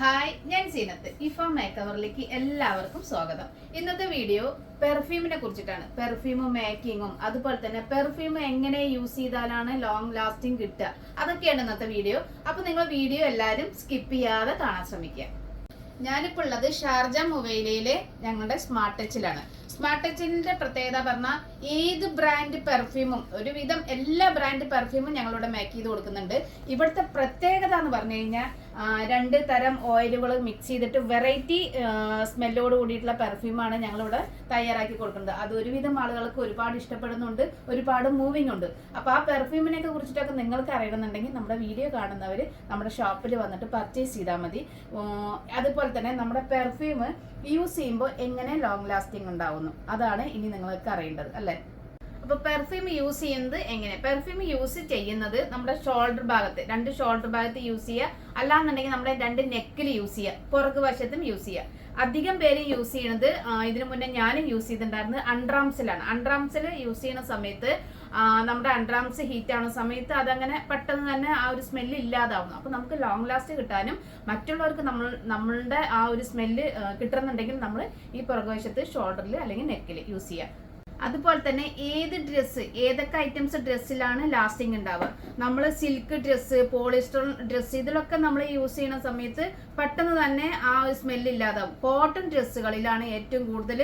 Hi, ഞാൻ സീനത്ത്. ഇഫ മേക്കവറിലേക്ക് എല്ലാവർക്കും സ്വാഗതം. ഇന്നത്തെ വീഡിയോ പെർഫ്യൂമിനെ കുറിച്ചിട്ടാണ്. പെർഫ്യൂമും മേക്കിങ്ങും അതുപോലെ തന്നെ പെർഫ്യൂം എങ്ങനെ യൂസ് ചെയ്താലാണ് ലോങ് ലാസ്റ്റിംഗ് കിട്ടുക, അതൊക്കെയാണ് ഇന്നത്തെ വീഡിയോ. അപ്പൊ നിങ്ങൾ വീഡിയോ എല്ലാവരും സ്കിപ്പ് ചെയ്യാതെ കാണാൻ ശ്രമിക്കുക. ഞാനിപ്പോൾ ഉള്ളത് ഷാർജ മൊബൈലിലെ ഞങ്ങളുടെ സ്മാർട്ട് ടച്ചിലാണ്. സ്മാർട്ട് ടച്ചിന്റെ പ്രത്യേകത പറഞ്ഞാൽ ഏത് ബ്രാൻഡ് പെർഫ്യൂമും ഒരുവിധം എല്ലാ ബ്രാൻഡ് പെർഫ്യൂമും ഞങ്ങളിവിടെ മേക്ക് ചെയ്ത് കൊടുക്കുന്നുണ്ട്. ഇവിടുത്തെ പ്രത്യേകത എന്ന് പറഞ്ഞു കഴിഞ്ഞാൽ 2 തരം ഓയിലുകൾ മിക്സ് ചെയ്തിട്ട് വെറൈറ്റി സ്മെല്ലോട് കൂടിയിട്ടുള്ള പെർഫ്യൂമാണ് ഞങ്ങളിവിടെ തയ്യാറാക്കി കൊടുക്കുന്നത്. അത് ഒരുവിധം ആളുകൾക്ക് ഒരുപാട് ഇഷ്ടപ്പെടുന്നുണ്ട്, ഒരുപാട് മൂവിങ് ഉണ്ട്. അപ്പോൾ ആ പെർഫ്യൂമിനെയൊക്കെ കുറിച്ചിട്ടൊക്കെ നിങ്ങൾക്ക് അറിയണമെന്നുണ്ടെങ്കിൽ നമ്മുടെ വീഡിയോ കാണുന്നവർ നമ്മുടെ ഷോപ്പിൽ വന്നിട്ട് പർച്ചേസ് ചെയ്താൽ മതി. അതുപോലെ തന്നെ നമ്മുടെ പെർഫ്യൂം യൂസ് ചെയ്യുമ്പോൾ എങ്ങനെ ലോങ് ലാസ്റ്റിംഗ് ഉണ്ടാവുന്നു, അതാണ് ഇനി നിങ്ങൾക്ക് അറിയേണ്ടത് അല്ലേ. അപ്പൊ പെർഫ്യൂം യൂസ് ചെയ്യുന്നത് എങ്ങനെ? പെർഫ്യൂം യൂസ് ചെയ്യുന്നത് നമ്മുടെ ഷോൾഡർ ഭാഗത്ത്, 2 ഷോൾഡർ ഭാഗത്ത് യൂസ് ചെയ്യുക, അല്ലാന്നുണ്ടെങ്കിൽ നമ്മുടെ 2 നെക്കിൽ യൂസ് ചെയ്യുക, പുറകു വശത്തും യൂസ് ചെയ്യുക. അധികം പേര് യൂസ് ചെയ്യണത്, ഇതിനു മുന്നേ ഞാനും യൂസ് ചെയ്തിട്ടുണ്ടായിരുന്നത് അൺഡ്രാംസിലാണ്. അൺഡ്രാംസിൽ യൂസ് ചെയ്യുന്ന സമയത്ത് നമ്മുടെ അൺഡ്രാംസ് ഹീറ്റ് ആവുന്ന സമയത്ത് അതങ്ങനെ പെട്ടെന്ന് തന്നെ ആ ഒരു സ്മെല്ല് ഇല്ലാതാവുന്നു. അപ്പൊ നമുക്ക് ലോങ് ലാസ്റ്റ് കിട്ടാനും മറ്റുള്ളവർക്ക് നമ്മളുടെ ആ ഒരു സ്മെല്ല് കിട്ടണമെന്നുണ്ടെങ്കിൽ നമ്മൾ ഈ പുറകുവശത്ത് ഷോൾഡറിൽ അല്ലെങ്കിൽ നെക്കിൽ യൂസ് ചെയ്യുക. അതുപോലെ തന്നെ ഏത് ഡ്രസ്സ്, ഏതൊക്കെ ഐറ്റംസ് ഡ്രസ്സിലാണ് ലാസ്റ്റിംഗ് ഉണ്ടാവുക? നമ്മൾ സിൽക്ക് ഡ്രസ്സ്, പോളിസ്റ്റർ ഡ്രസ്സ്, ഇതിലൊക്കെ നമ്മൾ യൂസ് ചെയ്യുന്ന സമയത്ത് പെട്ടെന്ന് തന്നെ ആ ഒരു സ്മെല്ല് ഇല്ലാതാവും. കോട്ടൺ ഡ്രസ്സുകളിലാണ് ഏറ്റവും കൂടുതൽ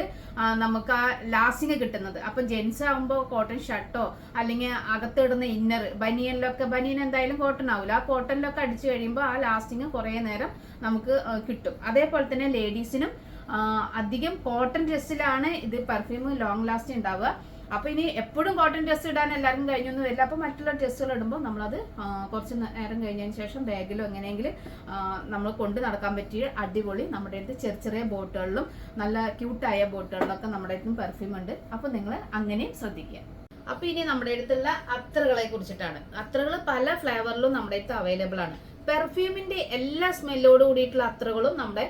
നമുക്ക് ആ ലാസ്റ്റിംഗ് കിട്ടുന്നത്. അപ്പം ജെൻസ് ആകുമ്പോൾ കോട്ടൺ ഷർട്ടോ അല്ലെങ്കിൽ അകത്തിടുന്ന ഇന്നർ ബനിയനിലൊക്കെ, ബനിയൻ എന്തായാലും കോട്ടൺ ആവില്ല, ആ കോട്ടണിലൊക്കെ അടിച്ചു കഴിയുമ്പോൾ ആ ലാസ്റ്റിംഗ് കുറേ നേരം നമുക്ക് കിട്ടും. അതേപോലെ തന്നെ ലേഡീസിനും അധികം കോട്ടൺ ഡ്രസ്സിലാണ് ഇത് പെർഫ്യൂം ലോങ് ലാസ്റ്റ് ഉണ്ടാവുക. അപ്പൊ ഇനി എപ്പോഴും കോട്ടൺ ഡ്രസ്സ് ഇടാൻ എല്ലാവർക്കും കഴിഞ്ഞൊന്നും വരില്ല. അപ്പൊ മറ്റുള്ള ഡ്രസ്സുകൾ ഇടുമ്പോൾ നമ്മളത് കുറച്ച് നേരം കഴിഞ്ഞതിന് ശേഷം ബാഗിലോ എങ്ങനെയെങ്കിലും നമ്മൾ കൊണ്ട് നടക്കാൻ പറ്റിയ അടിപൊളി നമ്മുടെ അടുത്ത് ചെറിയ ചെറിയ ബോട്ടുകളിലും നല്ല ക്യൂട്ടായ ബോട്ടുകളിലൊക്കെ നമ്മുടെ അടുത്തും പെർഫ്യൂം ഉണ്ട്. അപ്പൊ നിങ്ങൾ അങ്ങനെയും ശ്രദ്ധിക്കുക. അപ്പൊ ഇനി നമ്മുടെ അടുത്തുള്ള അത്തറുകളെ കുറിച്ചിട്ടാണ്. അത്തറുകൾ പല ഫ്ലേവറിലും നമ്മുടെ അടുത്ത് അവൈലബിൾ ആണ്. പെർഫ്യൂമിന്റെ എല്ലാ സ്മെല്ലോട് കൂടിയിട്ടുള്ള അത്തറുകളും നമ്മുടെ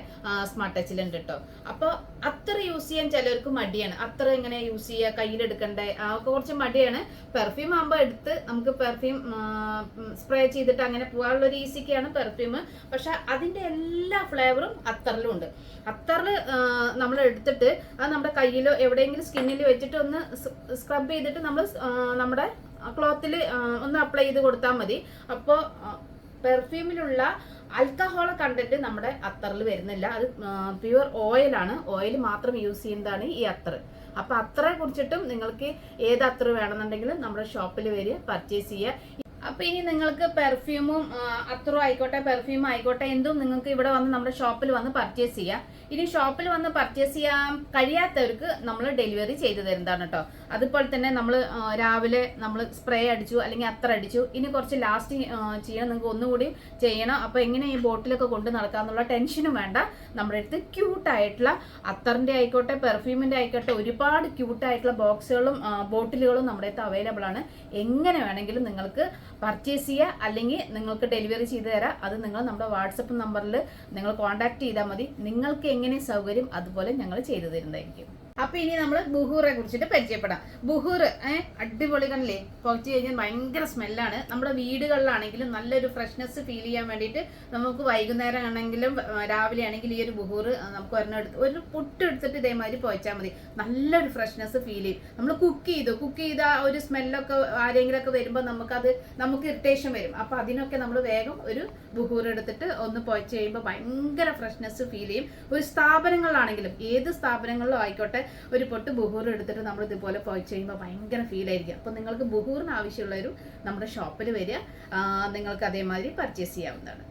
സ്മാർട്ട് ടച്ചിലുണ്ട് കേട്ടോ. അപ്പോൾ അത്തർ യൂസ് ചെയ്യാൻ ചിലർക്ക് മടിയാണ്. അത്തർ എങ്ങനെ യൂസ് ചെയ്യുക, കയ്യിലെടുക്കണ്ടേ, കുറച്ച് മടിയാണ്. പെർഫ്യൂം ആകുമ്പോൾ എടുത്ത് നമുക്ക് പെർഫ്യൂം സ്പ്രേ ചെയ്തിട്ട് അങ്ങനെ പോകാനുള്ള ഒരു ഈസിക്കാണ് പെർഫ്യൂം. പക്ഷെ അതിന്റെ എല്ലാ ഫ്ലേവറും അത്തറിലും ഉണ്ട്. അത്തറിൽ നമ്മൾ എടുത്തിട്ട് അത് നമ്മുടെ കയ്യിലോ എവിടെയെങ്കിലും സ്കിന്നിൽ വെച്ചിട്ട് ഒന്ന് സ്ക്രബ് ചെയ്തിട്ട് നമ്മൾ നമ്മുടെ ക്ലോത്തിൽ ഒന്ന് അപ്ലൈ ചെയ്ത് കൊടുത്താൽ മതി. അപ്പോൾ പെർഫ്യൂമിലുള്ള ആൽക്കഹോൾ കണ്ടന്റ് നമ്മുടെ അത്തറിൽ വരുന്നില്ല. അത് പ്യുവർ ഓയിലാണ്. ഓയിൽ മാത്രം യൂസ് ചെയ്യുന്നതാണ് ഈ അത്തർ. അപ്പൊ അത്തറെ കുറിച്ചിട്ടും നിങ്ങൾക്ക് ഏത് അത്തർ വേണമെന്നുണ്ടെങ്കിലും നമ്മുടെ ഷോപ്പിൽ വരിക, പർച്ചേസ് ചെയ്യുക. അപ്പൊ ഇനി നിങ്ങൾക്ക് പെർഫ്യൂമും അത്തറും ആയിക്കോട്ടെ, പെർഫ്യൂം ആയിക്കോട്ടെ, എന്തും നിങ്ങൾക്ക് ഇവിടെ വന്ന് നമ്മുടെ ഷോപ്പിൽ വന്ന് പർച്ചേസ് ചെയ്യാം. ഇനി ഷോപ്പിൽ വന്ന് പർച്ചേസ് ചെയ്യാൻ കഴിയാത്തവർക്ക് നമ്മൾ ഡെലിവറി ചെയ്തു തരുന്നതാണ് കേട്ടോ. അതുപോലെ തന്നെ നമ്മൾ രാവിലെ നമ്മൾ സ്പ്രേ അടിച്ചു അല്ലെങ്കിൽ അത്തർ അടിച്ചു, ഇനി കുറച്ച് ലാസ്റ്റിംഗ് ചെയ്യണം, നിങ്ങൾക്ക് ഒന്നുകൂടി ചെയ്യണം. അപ്പൊ എങ്ങനെ ഈ ബോട്ടിലൊക്കെ കൊണ്ട് നടക്കാന്നുള്ള ടെൻഷനും വേണ്ട. നമ്മുടെ അടുത്ത് ക്യൂട്ടായിട്ടുള്ള അത്തറിന്റെ ആയിക്കോട്ടെ, പെർഫ്യൂമിന്റെ ആയിക്കോട്ടെ, ഒരുപാട് ക്യൂട്ടായിട്ടുള്ള ബോക്സുകളും ബോട്ടിലുകളും നമ്മുടെ അടുത്ത് അവൈലബിൾ ആണ്. എങ്ങനെ വേണമെങ്കിലും നിങ്ങൾക്ക് പർച്ചേസ് ചെയ്യുക, അല്ലെങ്കിൽ നിങ്ങൾക്ക് ഡെലിവറി ചെയ്ത് തരാം. അത് നിങ്ങൾ നമ്മുടെ വാട്സപ്പ് നമ്പറിൽ നിങ്ങൾ കോൺടാക്ട് ചെയ്താൽ മതി. നിങ്ങൾക്ക് എങ്ങനെ സൗകര്യം അതുപോലെ ഞങ്ങൾ ചെയ്തു തരുന്നതായിരിക്കും. അപ്പൊ ഇനി നമ്മൾ ബുഹൂറെ കുറിച്ചിട്ട് പരിചയപ്പെടാം. ബുഹൂർ അടിപൊളി കണ്ടില്ലേ, പുറത്ത് കഴിഞ്ഞാൽ ഭയങ്കര സ്മെല്ലാണ്. നമ്മുടെ വീടുകളിലാണെങ്കിലും നല്ലൊരു ഫ്രഷ്നെസ് ഫീൽ ചെയ്യാൻ വേണ്ടിയിട്ട് നമുക്ക് വൈകുന്നേരം ആണെങ്കിലും രാവിലെ ആണെങ്കിലും ഈ ഒരു ബുഹൂർ നമുക്ക് ഒരു പുട്ട് എടുത്തിട്ട് ഇതേമാതിരി പോയിച്ചാൽ മതി. നല്ലൊരു ഫ്രഷ്നെസ് ഫീൽ ചെയ്യും. നമ്മൾ കുക്ക് ചെയ്ത ഒരു സ്മെല്ലൊക്കെ ആരെങ്കിലുമൊക്കെ വരുമ്പോൾ നമുക്ക് ഇറിറ്റേഷൻ വരും. അപ്പൊ അതിനൊക്കെ നമ്മൾ വേഗം ഒരു ബുഹൂർ എടുത്തിട്ട് ഒന്ന് പോയിച്ച് കഴിയുമ്പോൾ ഭയങ്കര ഫ്രഷ്നെസ് ഫീൽ ചെയ്യും. ഒരു സ്ഥാപനങ്ങളിലാണെങ്കിലും ഏത് സ്ഥാപനങ്ങളിലും ആയിക്കോട്ടെ, ഒരു പൊട്ട് ബുഹൂർ എടുത്തിട്ട് നമ്മൾ ഇതുപോലെ പോയി ചെയ്യുമ്പോൾ ഭയങ്കര ഫീൽ ആയിരിക്കും. അപ്പോൾ നിങ്ങൾക്ക് ബുഹൂറിന് ആവശ്യമുള്ളവരും നമ്മുടെ ഷോപ്പിൽ വരിക, നിങ്ങൾക്ക് അതേമാതിരി പർച്ചേസ് ചെയ്യാവുന്നതാണ്.